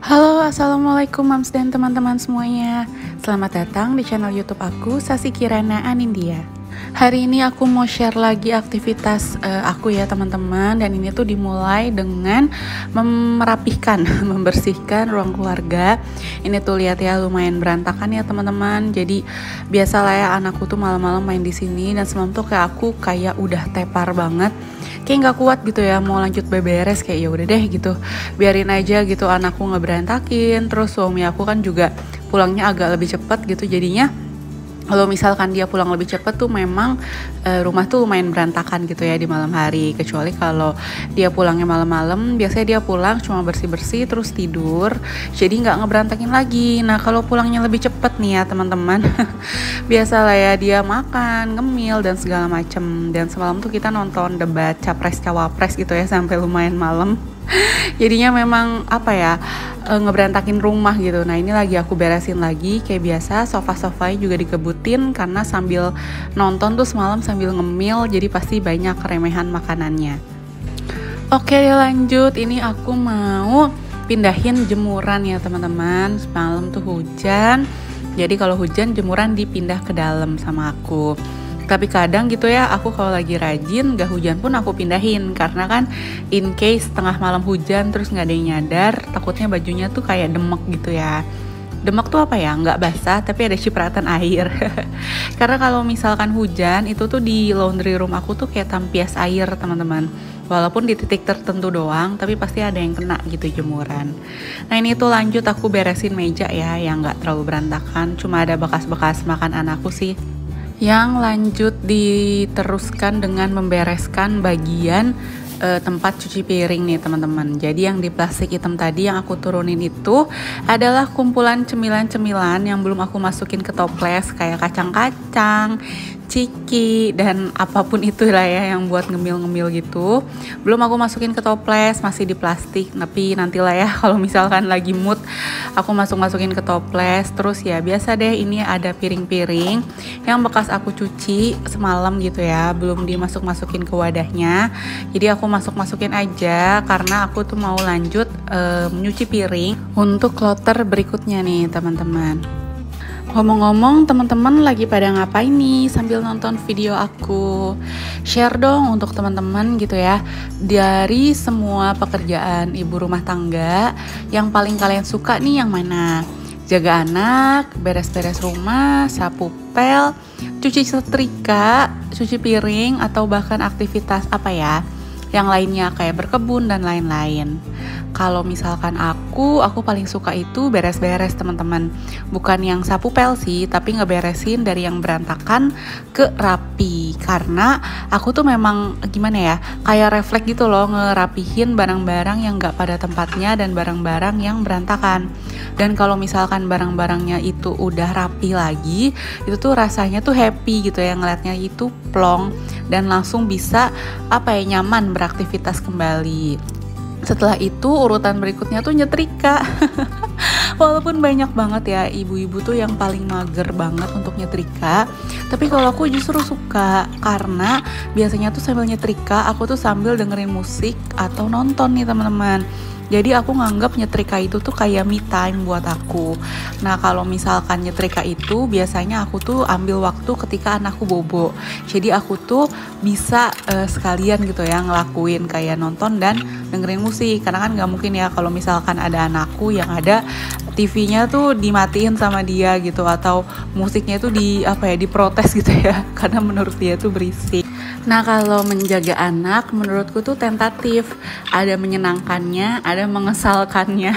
Halo, assalamualaikum mams dan teman-teman semuanya. Selamat datang di channel YouTube aku, Sasi Kirana Anindya. Hari ini aku mau share lagi aktivitas aku ya teman-teman. Dan ini tuh dimulai dengan merapihkan, membersihkan ruang keluarga. Ini tuh lihat ya, lumayan berantakan ya teman-teman. Jadi biasalah ya anakku tuh malam-malam main di sini, dan semalam tuh kayak aku kayak udah tepar banget. Kayak nggak kuat gitu ya mau lanjut beberes, kayak ya udah deh gitu, biarin aja gitu anakku nggak berantakin. Terus suami aku kan juga pulangnya agak lebih cepat gitu, jadinya kalau misalkan dia pulang lebih cepat tuh memang rumah tuh lumayan berantakan gitu ya di malam hari. Kecuali kalau dia pulangnya malam-malam, biasanya dia pulang cuma bersih-bersih terus tidur, jadi nggak ngeberantakin lagi. Nah kalau pulangnya lebih cepat nih ya teman-teman, biasalah ya dia makan, ngemil dan segala macem. Dan semalam tuh kita nonton debat capres cawapres gitu ya sampai lumayan malam. Jadinya memang apa ya, ngeberantakin rumah gitu. Nah ini lagi aku beresin lagi kayak biasa. Sofa-sofanya juga dikebutin karena sambil nonton tuh semalam sambil ngemil, jadi pasti banyak keremehan makanannya. Oke lanjut, ini aku mau pindahin jemuran ya teman-teman. Semalam tuh hujan, jadi kalau hujan jemuran dipindah ke dalam sama aku. Tapi kadang gitu ya, aku kalau lagi rajin gak hujan pun aku pindahin, karena kan in case tengah malam hujan terus nggak ada yang nyadar, takutnya bajunya tuh kayak demek gitu ya. Demek tuh apa ya, nggak basah tapi ada cipratan air. Karena kalau misalkan hujan itu tuh di laundry room aku tuh kayak tampias air teman-teman. Walaupun di titik tertentu doang, tapi pasti ada yang kena gitu jemuran. Nah ini tuh lanjut aku beresin meja ya, yang nggak terlalu berantakan, cuma ada bekas-bekas makan anakku sih. Yang lanjut diteruskan dengan membereskan bagian tempat cuci piring nih teman-teman. Jadi yang di plastik hitam tadi yang aku turunin itu adalah kumpulan cemilan-cemilan yang belum aku masukin ke toples, kayak kacang-kacang, ciki, dan apapun itulah ya yang buat ngemil-ngemil gitu. Belum aku masukin ke toples, masih di plastik. Tapi nantilah ya kalau misalkan lagi mood aku masukin ke toples. Terus ya biasa deh, ini ada piring-piring yang bekas aku cuci semalam gitu ya, belum dimasuk-masukin ke wadahnya. Jadi aku masuk-masukin aja karena aku tuh mau lanjut menyuci piring untuk kloter berikutnya nih teman-teman. Ngomong-ngomong, teman-teman lagi pada ngapain nih sambil nonton video aku? Share dong untuk teman-teman gitu ya. Dari semua pekerjaan ibu rumah tangga, yang paling kalian suka nih yang mana? Jaga anak, beres-beres rumah, sapu pel, cuci setrika, cuci piring, atau bahkan aktivitas apa ya yang lainnya kayak berkebun dan lain-lain. Kalau misalkan aku paling suka itu beres-beres teman-teman. Bukan yang sapu pel sih, tapi ngeberesin dari yang berantakan ke rapi. Karena aku tuh memang gimana ya, kayak refleks gitu loh, ngerapihin barang-barang yang gak pada tempatnya dan barang-barang yang berantakan. Dan kalau misalkan barang-barangnya itu udah rapi lagi, itu tuh rasanya tuh happy gitu ya, ngeliatnya itu plong dan langsung bisa apa ya, nyaman beraktivitas kembali. Setelah itu urutan berikutnya tuh nyetrika. Walaupun banyak banget ya ibu-ibu tuh yang paling mager banget untuk nyetrika, tapi kalau aku justru suka, karena biasanya tuh sambil nyetrika aku tuh sambil dengerin musik atau nonton nih teman-teman. Jadi aku nganggap nyetrika itu tuh kayak me time buat aku. Nah kalau misalkan nyetrika itu biasanya aku tuh ambil waktu ketika anakku bobo. Jadi aku tuh bisa sekalian gitu ya ngelakuin kayak nonton dan dengerin musik. Karena kan gak mungkin ya kalau misalkan ada anakku yang ada TV-nya tuh dimatiin sama dia gitu, atau musiknya tuh diprotes gitu ya, karena menurut dia tuh berisik. Nah kalau menjaga anak menurutku tuh tentatif, ada menyenangkannya, ada mengesalkannya.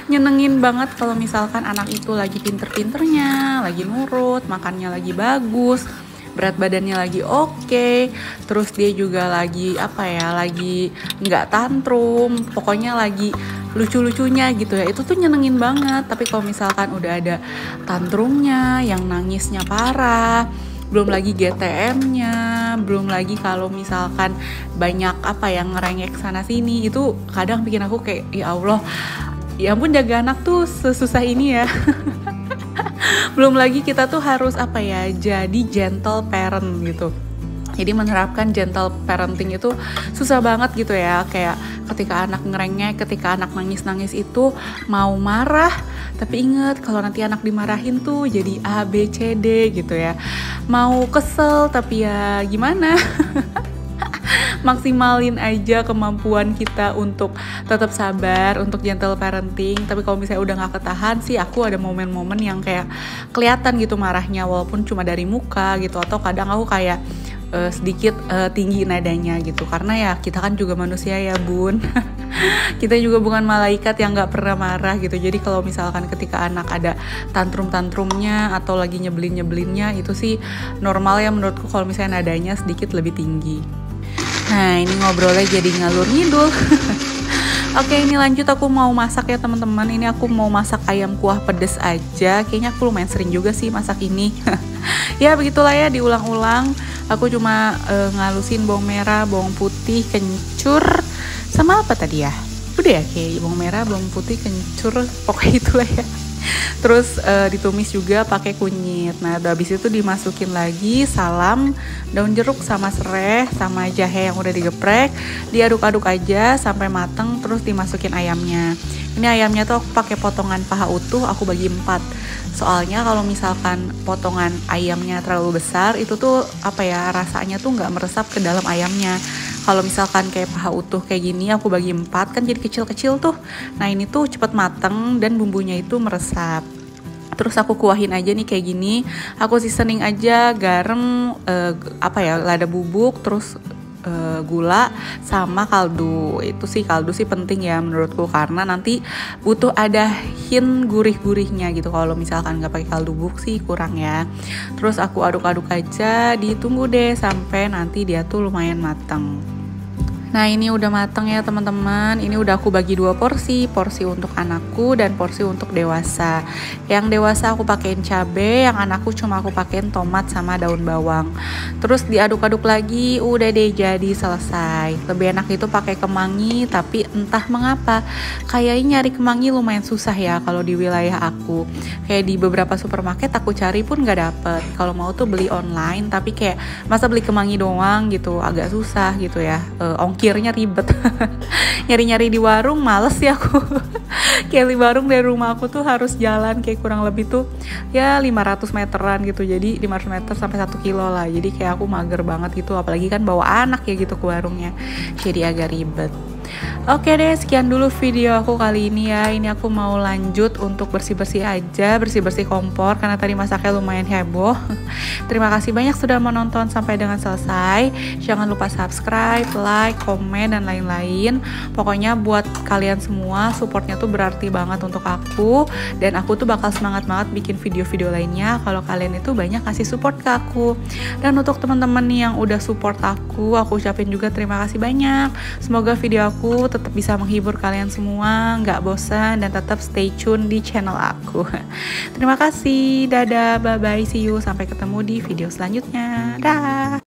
Nyenengin banget kalau misalkan anak itu lagi pinter-pinternya, lagi nurut, makannya lagi bagus, berat badannya lagi oke, terus dia juga lagi lagi nggak tantrum, pokoknya lagi lucu-lucunya gitu ya, itu tuh nyenengin banget. Tapi kalau misalkan udah ada tantrumnya, yang nangisnya parah, belum lagi GTM-nya, belum lagi kalau misalkan banyak yang ngerengek sana sini, itu kadang bikin aku kayak ya Allah, ya ampun jaga anak tuh sesusah ini ya. Belum lagi kita tuh harus jadi gentle parent gitu. Jadi menerapkan gentle parenting itu susah banget gitu ya. Kayak ketika anak ngerengek, ketika anak nangis-nangis itu mau marah, tapi inget kalau nanti anak dimarahin tuh jadi A, B, C, D gitu ya. Mau kesel tapi ya gimana? Maksimalin aja kemampuan kita untuk tetap sabar, untuk gentle parenting. Tapi kalau misalnya udah gak ketahan sih, aku ada momen-momen yang kayak kelihatan gitu marahnya, walaupun cuma dari muka gitu. Atau kadang aku kayak sedikit tinggi nadanya gitu, karena ya kita kan juga manusia ya bun. Kita juga bukan malaikat yang nggak pernah marah gitu. Jadi kalau misalkan ketika anak ada tantrum-tantrumnya atau lagi nyebelin-nyebelinnya, itu sih normal ya menurutku kalau misalnya nadanya sedikit lebih tinggi. Nah ini ngobrolnya jadi ngalur ngidul. Oke, ini lanjut, aku mau masak ya teman-teman. Ini aku mau masak ayam kuah pedes aja. Kayaknya aku lumayan sering juga sih masak ini. Ya begitulah ya, diulang-ulang. Aku cuma ngalusin bawang merah, bawang putih, kencur, sama apa tadi ya? Udah ya, kayak bawang merah, bawang putih, kencur, pokoknya itulah ya. Terus ditumis juga pakai kunyit. Nah, habis itu dimasukin lagi salam, daun jeruk sama serai sama jahe yang udah digeprek, diaduk-aduk aja sampai mateng, terus dimasukin ayamnya. Ini ayamnya tuh aku pakai potongan paha utuh, aku bagi 4. Soalnya kalau misalkan potongan ayamnya terlalu besar, itu tuh apa ya, rasanya tuh nggak meresap ke dalam ayamnya. Kalau misalkan kayak paha utuh kayak gini aku bagi 4 kan jadi kecil-kecil tuh. Nah ini tuh cepet mateng dan bumbunya itu meresap. Terus aku kuahin aja nih kayak gini. Aku seasoning aja garam, lada bubuk, terus gula sama kaldu. Itu sih kaldu sih penting ya menurutku, karena nanti butuh ada hint gurih-gurihnya gitu. Kalau misalkan nggak pakai kaldu bubuk sih kurang ya. Terus aku aduk-aduk aja, ditunggu deh sampai nanti dia tuh lumayan mateng. Nah ini udah mateng ya teman-teman. Ini udah aku bagi 2 porsi, porsi untuk anakku dan porsi untuk dewasa. Yang dewasa aku pakein cabai, yang anakku cuma aku pakein tomat sama daun bawang. Terus diaduk-aduk lagi, udah deh jadi selesai. Lebih enak itu pakai kemangi, tapi entah mengapa kayaknya nyari kemangi lumayan susah ya kalau di wilayah aku. Kayak di beberapa supermarket aku cari pun nggak dapet. Kalau mau tuh beli online, tapi kayak masa beli kemangi doang gitu, agak susah gitu ya. Ongkirnya ribet. Nyari-nyari di warung males ya aku. Kayak di warung dari rumah aku tuh harus jalan kayak kurang lebih tuh ya 500 meteran gitu. Jadi 500 meter sampai 1 kilo lah. Jadi kayak aku mager banget gitu, apalagi kan bawa anak ya gitu ke warungnya. Jadi agak ribet. Oke deh, sekian dulu video aku kali ini ya. Ini aku mau lanjut untuk bersih-bersih aja, bersih-bersih kompor karena tadi masaknya lumayan heboh. Terima kasih banyak sudah menonton sampai dengan selesai. Jangan lupa subscribe, like, komen, dan lain-lain. Pokoknya buat kalian semua supportnya tuh berarti banget untuk aku. Dan aku tuh bakal semangat banget bikin video-video lainnya kalau kalian itu banyak kasih support ke aku. Dan untuk teman-teman yang udah support aku ucapin juga terima kasih banyak. Semoga video aku tetap bisa menghibur kalian semua, nggak bosan, dan tetap stay tune di channel aku. Terima kasih, dadah, bye-bye, see you, sampai ketemu di video selanjutnya. Dah.